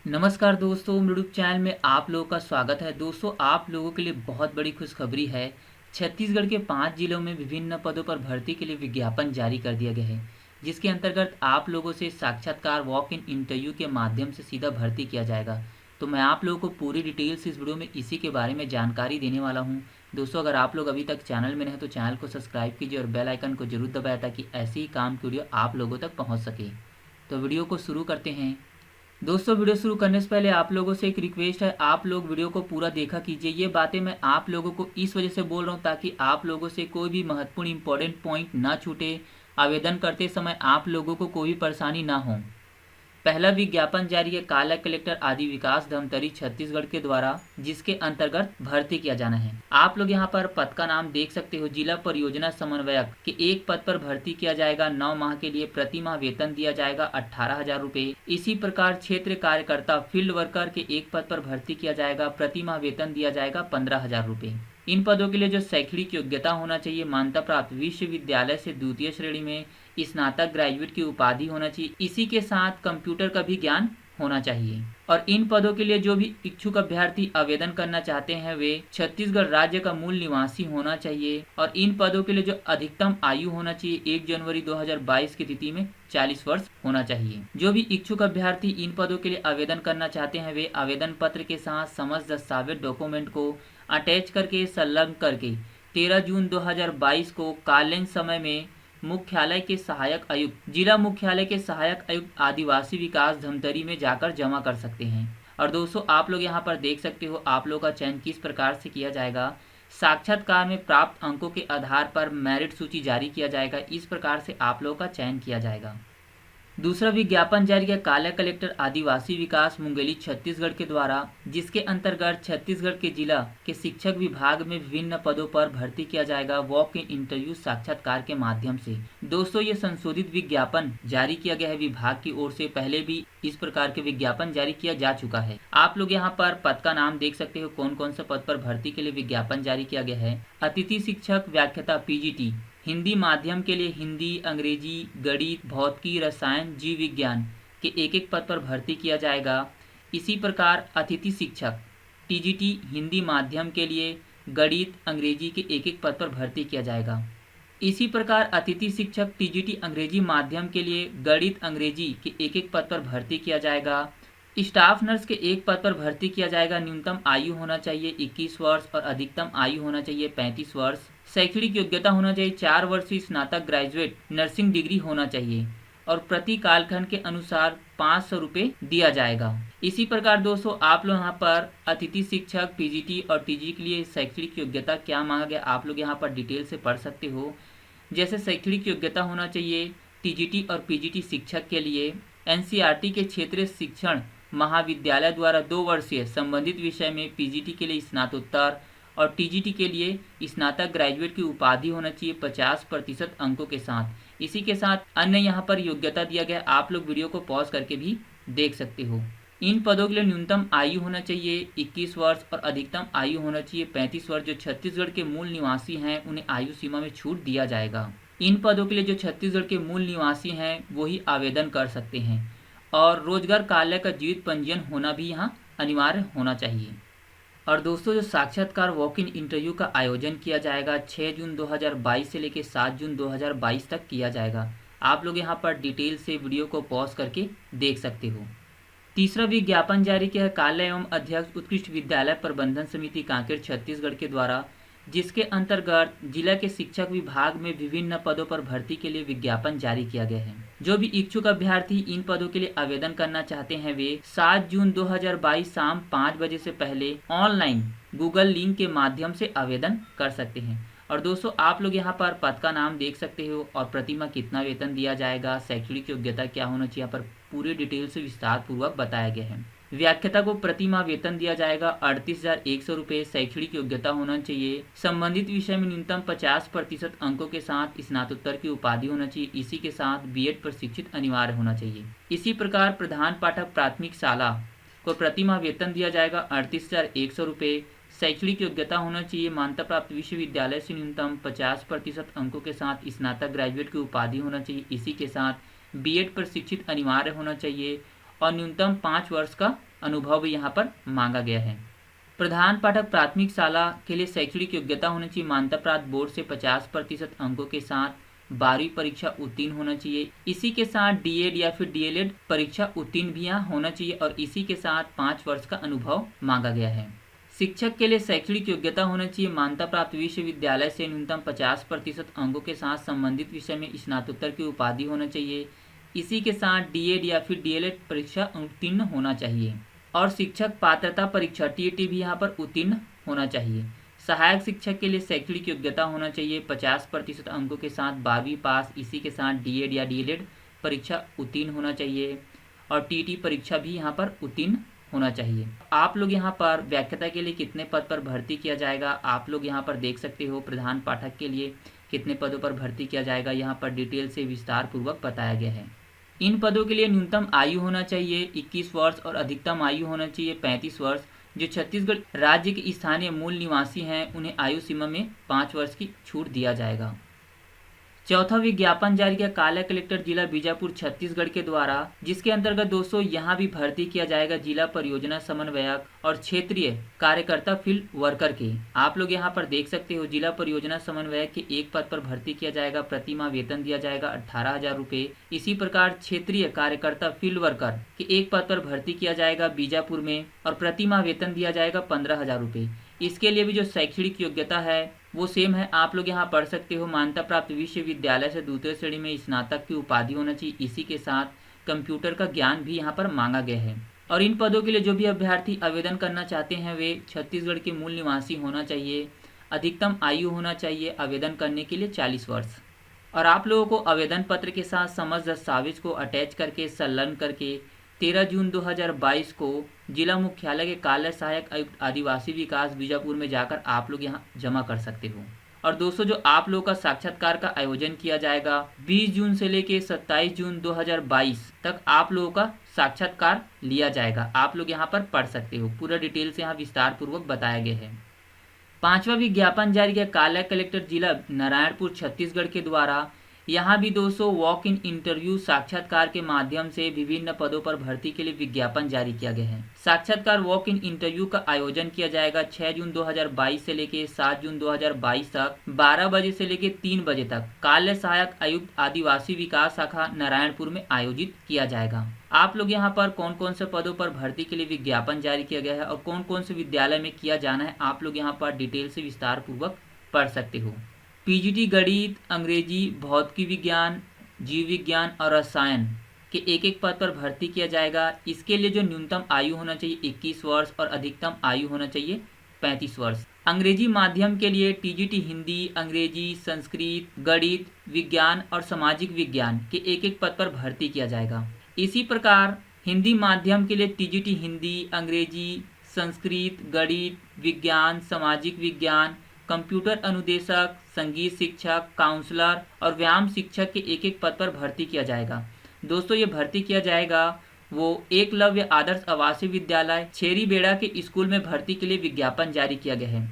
नमस्कार दोस्तों, मेरे यूट्यूब चैनल में आप लोगों का स्वागत है। दोस्तों, आप लोगों के लिए बहुत बड़ी खुशखबरी है। छत्तीसगढ़ के 5 जिलों में विभिन्न पदों पर भर्ती के लिए विज्ञापन जारी कर दिया गया है, जिसके अंतर्गत आप लोगों से साक्षात्कार वॉक इन इंटरव्यू के माध्यम से सीधा भर्ती किया जाएगा। तो मैं आप लोगों को पूरी डिटेल्स इस वीडियो में इसी के बारे में जानकारी देने वाला हूँ। दोस्तों, अगर आप लोग अभी तक चैनल में नहीं तो चैनल को सब्सक्राइब कीजिए और बेल आइकन को जरूर दबाएं ताकि ऐसे ही काम की वीडियो आप लोगों तक पहुँच सके। तो वीडियो को शुरू करते हैं। दोस्तों, वीडियो शुरू करने से पहले आप लोगों से एक रिक्वेस्ट है, आप लोग वीडियो को पूरा देखा कीजिए। ये बातें मैं आप लोगों को इस वजह से बोल रहा हूँ ताकि आप लोगों से कोई भी महत्वपूर्ण इंपॉर्टेंट पॉइंट ना छूटे। आवेदन करते समय आप लोगों को कोई भी परेशानी ना हो। पहला विज्ञापन जारी है काला कलेक्टर आदि विकास धमतरी छत्तीसगढ़ के द्वारा, जिसके अंतर्गत भर्ती किया जाना है। आप लोग यहाँ पर पद का नाम देख सकते हो, जिला परियोजना समन्वयक के एक पद पर भर्ती किया जाएगा। 9 माह के लिए प्रति माह वेतन दिया जाएगा 18,000 रुपये। इसी प्रकार क्षेत्र कार्यकर्ता फील्ड वर्कर के एक पद पर भर्ती किया जाएगा, प्रति माह वेतन दिया जाएगा 15,000 रुपये। इन पदों के लिए जो शैक्षणिक योग्यता होना चाहिए, मान्यता प्राप्त विश्वविद्यालय से द्वितीय श्रेणी में स्नातक ग्रेजुएट की उपाधि होना चाहिए। इसी के साथ कंप्यूटर का भी ज्ञान होना चाहिए। और इन पदों के लिए जो भी इच्छुक अभ्यर्थी आवेदन करना चाहते हैं वे छत्तीसगढ़ राज्य का मूल निवासी होना चाहिए। और इन पदों के लिए जो अधिकतम आयु होना चाहिए 1 जनवरी 2022 की तिथि में 40 वर्ष होना चाहिए। जो भी इच्छुक अभ्यर्थी इन पदों के लिए आवेदन करना चाहते हैं वे आवेदन पत्र के साथ समस्त दस्तावेज डॉक्यूमेंट को अटैच करके संलग्न करके 13 जून 2022 को कालीन समय में मुख्यालय के सहायक आयुक्त, जिला मुख्यालय के सहायक आयुक्त आदिवासी विकास धमतरी में जाकर जमा कर सकते हैं। और दोस्तों, आप लोग यहाँ पर देख सकते हो आप लोग का चयन किस प्रकार से किया जाएगा। साक्षात्कार में प्राप्त अंकों के आधार पर मेरिट सूची जारी किया जाएगा। इस प्रकार से आप लोग का चयन किया जाएगा। दूसरा विज्ञापन जारी किया काला कलेक्टर आदिवासी विकास मुंगेली छत्तीसगढ़ के द्वारा, जिसके अंतर्गत छत्तीसगढ़ के जिला के शिक्षक विभाग में विभिन्न पदों पर भर्ती किया जाएगा वॉक इन इंटरव्यू साक्षात्कार के माध्यम से। दोस्तों, ये संशोधित विज्ञापन जारी किया गया है विभाग की ओर से। पहले भी इस प्रकार के विज्ञापन जारी किया जा चुका है। आप लोग यहाँ पर पद का नाम देख सकते हो, कौन कौन सा पद पर भर्ती के लिए विज्ञापन जारी किया गया है। अतिथि शिक्षक व्याख्याता पीजीटी, हिंदी माध्यम के लिए हिंदी, अंग्रेजी, गणित, भौतिकी, रसायन, जीव विज्ञान के एक एक पद पर भर्ती किया जाएगा। इसी प्रकार अतिथि शिक्षक टीजीटी हिंदी माध्यम के लिए गणित, अंग्रेजी के एक एक पद पर भर्ती किया जाएगा। इसी प्रकार अतिथि शिक्षक टीजीटी अंग्रेजी माध्यम के लिए गणित, अंग्रेजी के एक एक पद पर भर्ती किया जाएगा। स्टाफ नर्स के एक पद पर भर्ती किया जाएगा। न्यूनतम आयु होना चाहिए 21 वर्ष और अधिकतम आयु होना चाहिए 35 वर्ष। शैक्षणिक योग्यता होना चाहिए 4 वर्षीय स्नातक ग्रेजुएट नर्सिंग डिग्री होना चाहिए और प्रति कालखंड के अनुसार 500 रुपये दिया जाएगा। इसी प्रकार दोस्तों, आप लोग यहाँ पर अतिथि शिक्षक पीजीटी और टीजी के लिए शैक्षणिक योग्यता क्या मांगा गया आप लोग यहाँ पर डिटेल से पढ़ सकते हो। जैसे शैक्षणिक योग्यता होना चाहिए टीजीटी और पीजीटी शिक्षक के लिए एनसीईआरटी के क्षेत्रीय शिक्षण महाविद्यालय द्वारा 2 वर्षीय संबंधित विषय में, पीजीटी के लिए स्नातकोत्तर और टीजीटी के लिए स्नातक ग्रेजुएट की उपाधि होना चाहिए 50% अंकों के साथ। इसी के साथ अन्य यहाँ पर योग्यता दिया गया, आप लोग वीडियो को पॉज करके भी देख सकते हो। इन पदों के लिए न्यूनतम आयु होना चाहिए 21 वर्ष और अधिकतम आयु होना चाहिए 35 वर्ष। जो छत्तीसगढ़ के मूल निवासी हैं उन्हें आयु सीमा में छूट दिया जाएगा। इन पदों के लिए जो छत्तीसगढ़ के मूल निवासी हैं वही आवेदन कर सकते हैं। और रोजगार कार्यालय का जीवित पंजीयन होना भी यहाँ अनिवार्य होना चाहिए। और दोस्तों, जो साक्षात्कार वॉक इन इंटरव्यू का आयोजन किया जाएगा 6 जून 2022 से लेकर 7 जून 2022 तक किया जाएगा। आप लोग यहाँ पर डिटेल से वीडियो को पॉज करके देख सकते हो। तीसरा विज्ञापन जारी किया है कार्यालय एवं अध्यक्ष उत्कृष्ट विद्यालय प्रबंधन समिति कांकेर छत्तीसगढ़ के द्वारा, जिसके अंतर्गत जिला के शिक्षक विभाग में विभिन्न पदों पर भर्ती के लिए विज्ञापन जारी किया गया है। जो भी इच्छुक अभ्यर्थी इन पदों के लिए आवेदन करना चाहते हैं वे 7 जून 2022 शाम 5 बजे से पहले ऑनलाइन गूगल लिंक के माध्यम से आवेदन कर सकते हैं। और दोस्तों, आप लोग यहाँ पर पद का नाम देख सकते हो और प्रतिमाह कितना वेतन दिया जाएगा, शैक्षणिक योग्यता क्या होना चाहिए, यहाँ पर पूरी डिटेल से विस्तार पूर्वक बताया गया है। व्याख्याता को प्रतिमाह वेतन दिया जाएगा 38,100 रुपये। शैक्षणिक योग्यता होना चाहिए संबंधित विषय में न्यूनतम 50% अंकों के साथ स्नातकोत्तर की उपाधि होना चाहिए। इसी के साथ बीएड प्रशिक्षित अनिवार्य होना चाहिए। इसी प्रकार प्रधान पाठक प्राथमिक शाला को प्रतिमाह वेतन दिया जाएगा 38,100 रुपये। शैक्षणिक योग्यता होना चाहिए मान्यता प्राप्त विश्वविद्यालय से न्यूनतम 50% अंकों के साथ स्नातक ग्रेजुएट की उपाधि होना चाहिए। इसी के साथ बीएड प्रशिक्षित अनिवार्य होना चाहिए। और न्यूनतम 5 वर्ष का अनुभव भी यहाँ पर मांगा गया है। प्रधान पाठक प्राथमिक शाला के लिए शैक्षणिक योग्यता होनी चाहिए मान्यता प्राप्त बोर्ड से 50% अंकों के साथ 12वीं परीक्षा उत्तीर्ण होना चाहिए। इसी के साथ डीएड या फिर डीएलएड परीक्षा उत्तीर्ण भी यहाँ होना चाहिए और इसी के साथ 5 वर्ष का अनुभव मांगा गया है। शिक्षक के लिए शैक्षणिक योग्यता होना चाहिए मान्यता प्राप्त विश्वविद्यालय से न्यूनतम 50% अंकों के साथ संबंधित विषय में स्नातकोत्तर की उपाधि होना चाहिए। इसी के साथ डीएड या फिर डीएलएड परीक्षा उत्तीर्ण होना चाहिए और शिक्षक पात्रता परीक्षा टीईटी भी यहाँ पर उत्तीर्ण होना चाहिए। सहायक शिक्षक के लिए शैक्षणिक योग्यता होना चाहिए 50% अंकों के साथ 12वीं पास। इसी के साथ डीएड या डीएलएड परीक्षा उत्तीर्ण होना चाहिए और टीईटी परीक्षा भी यहाँ पर उत्तीर्ण होना चाहिए। आप लोग यहाँ पर व्याख्याता के लिए कितने पद पर भर्ती किया जाएगा आप लोग यहाँ पर देख सकते हो। प्रधान पाठक के लिए कितने पदों पर भर्ती किया जाएगा यहाँ पर डिटेल से विस्तार पूर्वक बताया गया है। इन पदों के लिए न्यूनतम आयु होना चाहिए 21 वर्ष और अधिकतम आयु होना चाहिए 35 वर्ष। जो छत्तीसगढ़ राज्य के स्थानीय मूल निवासी हैं उन्हें आयु सीमा में 5 वर्ष की छूट दिया जाएगा। चौथा विज्ञापन जारी किया काला कलेक्टर जिला बीजापुर छत्तीसगढ़ के द्वारा, जिसके अंतर्गत दोस्तों यहाँ भी भर्ती किया जाएगा जिला परियोजना समन्वयक और क्षेत्रीय कार्यकर्ता फील्ड वर्कर के। आप लोग यहाँ पर देख सकते हो जिला परियोजना समन्वयक के एक पद पर भर्ती किया जाएगा, प्रति माह वेतन दिया जाएगा 18,000 रुपये। इसी प्रकार क्षेत्रीय कार्यकर्ता फील्ड वर्कर के एक पद पर भर्ती किया जाएगा बीजापुर में और प्रति माह वेतन दिया जाएगा 15,000 रुपये। इसके लिए भी जो शैक्षणिक योग्यता है वो सेम है, आप लोग यहाँ पढ़ सकते हो मान्यता प्राप्त विश्वविद्यालय से द्वितीय श्रेणी में स्नातक की उपाधि होना चाहिए। इसी के साथ कंप्यूटर का ज्ञान भी यहाँ पर मांगा गया है। और इन पदों के लिए जो भी अभ्यर्थी आवेदन करना चाहते हैं वे छत्तीसगढ़ के मूल निवासी होना चाहिए। अधिकतम आयु होना चाहिए आवेदन करने के लिए 40 वर्ष। और आप लोगों को आवेदन पत्र के साथ समस्त दस्तावेज को अटैच करके संलग्न करके 13 जून 2022 को जिला मुख्यालय के कार्य सहायक आयुक्त आदिवासी विकास बीजापुर में जाकर आप लोग यहाँ जमा कर सकते हो। और दोस्तों जो आप लोगों का साक्षात्कार का आयोजन किया जाएगा 20 जून से लेके 27 जून 2022 तक आप लोगों का साक्षात्कार लिया जाएगा। आप लोग यहाँ पर पढ़ सकते हो, पूरा डिटेल से यहाँ विस्तार पूर्वक बताया गया है। पांचवा विज्ञापन जारी किया काला कलेक्टर जिला नारायणपुर छत्तीसगढ़ के द्वारा। यहाँ भी दोस्तों वॉक इन इंटरव्यू साक्षात्कार के माध्यम से विभिन्न पदों पर भर्ती के लिए विज्ञापन जारी किया गया है। साक्षात्कार वॉक इन इंटरव्यू का आयोजन किया जाएगा 6 जून 2022 से लेके 7 जून 2022 तक 12 बजे से लेके 3 बजे तक कार्य सहायक आयुक्त आदिवासी विकास शाखा नारायणपुर में आयोजित किया जाएगा। आप लोग यहाँ पर कौन कौन से पदों पर भर्ती के लिए विज्ञापन जारी किया गया है और कौन कौन से विद्यालय में किया जाना है आप लोग यहाँ पर डिटेल से विस्तार पूर्वक पढ़ सकते हो। पीजीटी गणित, अंग्रेजी, भौतिकी विज्ञान, जीव विज्ञान और रसायन के एक एक पद पर भर्ती किया जाएगा। इसके लिए जो न्यूनतम आयु होना चाहिए 21 वर्ष और अधिकतम आयु होना चाहिए 35 वर्ष। अंग्रेजी माध्यम के लिए टीजीटी हिंदी, अंग्रेजी, संस्कृत, गणित, विज्ञान और सामाजिक विज्ञान के एक एक पद पर भर्ती किया जाएगा। इसी प्रकार हिंदी माध्यम के लिए टीजीटी हिंदी, अंग्रेजी, संस्कृत, गणित, विज्ञान, सामाजिक विज्ञान, कंप्यूटर अनुदेशक, संगीत शिक्षक, काउंसलर और व्यायाम शिक्षक के एक एक पद पर भर्ती किया जाएगा। दोस्तों ये भर्ती किया जाएगा वो एकलव्य आदर्श आवासीय विद्यालय छेरीबेड़ा के स्कूल में भर्ती के लिए विज्ञापन जारी किया गया है।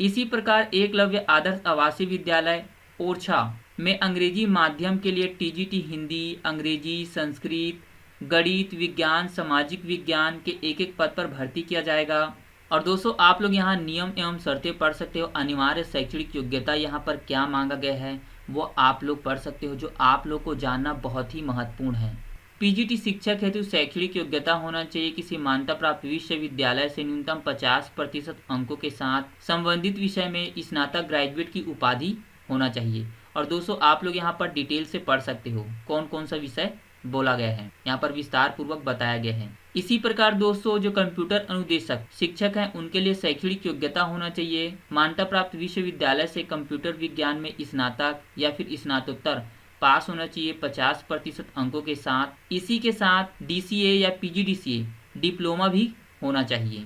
इसी प्रकार एकलव्य आदर्श आवासीय विद्यालय ओरछा में अंग्रेजी माध्यम के लिए टीजीटी हिंदी, अंग्रेजी, संस्कृत, गणित, विज्ञान, सामाजिक विज्ञान के एक एक पद पर भर्ती किया जाएगा। और दोस्तों आप लोग यहाँ नियम एवं शर्तें पढ़ सकते हो। अनिवार्य शैक्षणिक योग्यता यहाँ पर क्या मांगा गया है वो आप लोग पढ़ सकते हो, जो आप लोग को जानना बहुत ही महत्वपूर्ण है। पीजीटी शिक्षक हेतु शैक्षणिक योग्यता होना चाहिए किसी मान्यता प्राप्त विश्वविद्यालय से न्यूनतम 50% अंकों के साथ संबंधित विषय में स्नातक ग्रेजुएट की उपाधि होना चाहिए। और दोस्तों आप लोग यहाँ पर डिटेल से पढ़ सकते हो कौन कौन सा विषय बोला गया है, यहाँ पर विस्तार पूर्वक बताया गया है। इसी प्रकार दोस्तों जो कंप्यूटर अनुदेशक शिक्षक हैं उनके लिए शैक्षणिक योग्यता होना चाहिए मान्यता प्राप्त विश्वविद्यालय से कंप्यूटर विज्ञान में स्नातक या फिर स्नातकोत्तर पास होना चाहिए 50% अंकों के साथ। इसी के साथ डीसीए या पीजीडीसीए डिप्लोमा भी होना चाहिए।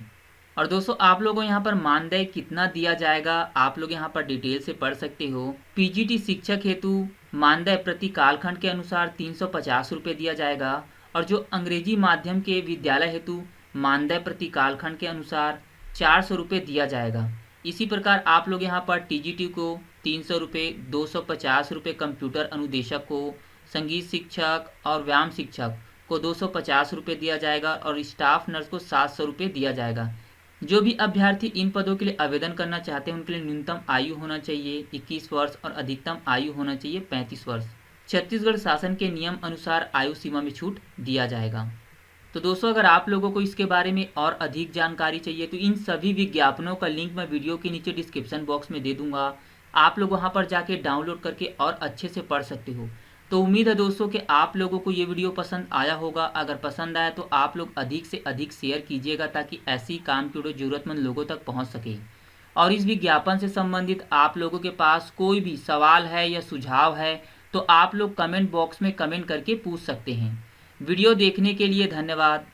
और दोस्तों आप लोगों को यहाँ पर मानदेय कितना दिया जाएगा आप लोग यहाँ पर डिटेल से पढ़ सकते हो। पीजीटी शिक्षक हेतु मानदेय प्रति कालखंड के अनुसार 350 रुपये दिया जाएगा और जो अंग्रेजी माध्यम के विद्यालय हेतु मानदेय प्रति कालखंड के अनुसार 400 रुपये दिया जाएगा। इसी प्रकार आप लोग यहाँ पर टीजीटी को 300 रुपये, 250 रुपये कंप्यूटर अनुदेशक को, संगीत शिक्षक और व्यायाम शिक्षक को 250 रुपये दिया जाएगा और स्टाफ नर्स को 700 रुपये दिया जाएगा। जो भी अभ्यर्थी इन पदों के लिए आवेदन करना चाहते हैं उनके लिए न्यूनतम आयु होना चाहिए 21 वर्ष और अधिकतम आयु होना चाहिए 35 वर्ष। छत्तीसगढ़ शासन के नियम अनुसार आयु सीमा में छूट दिया जाएगा। तो दोस्तों, अगर आप लोगों को इसके बारे में और अधिक जानकारी चाहिए तो इन सभी विज्ञापनों का लिंक मैं वीडियो के नीचे डिस्क्रिप्शन बॉक्स में दे दूंगा। आप लोग वहां पर जाके डाउनलोड करके और अच्छे से पढ़ सकते हो। तो उम्मीद है दोस्तों कि आप लोगों को ये वीडियो पसंद आया होगा। अगर पसंद आया तो आप लोग अधिक से अधिक शेयर कीजिएगा ताकि ऐसी काम की वीडियो ज़रूरतमंद लोगों तक पहुंच सके। और इस विज्ञापन से संबंधित आप लोगों के पास कोई भी सवाल है या सुझाव है तो आप लोग कमेंट बॉक्स में कमेंट करके पूछ सकते हैं। वीडियो देखने के लिए धन्यवाद।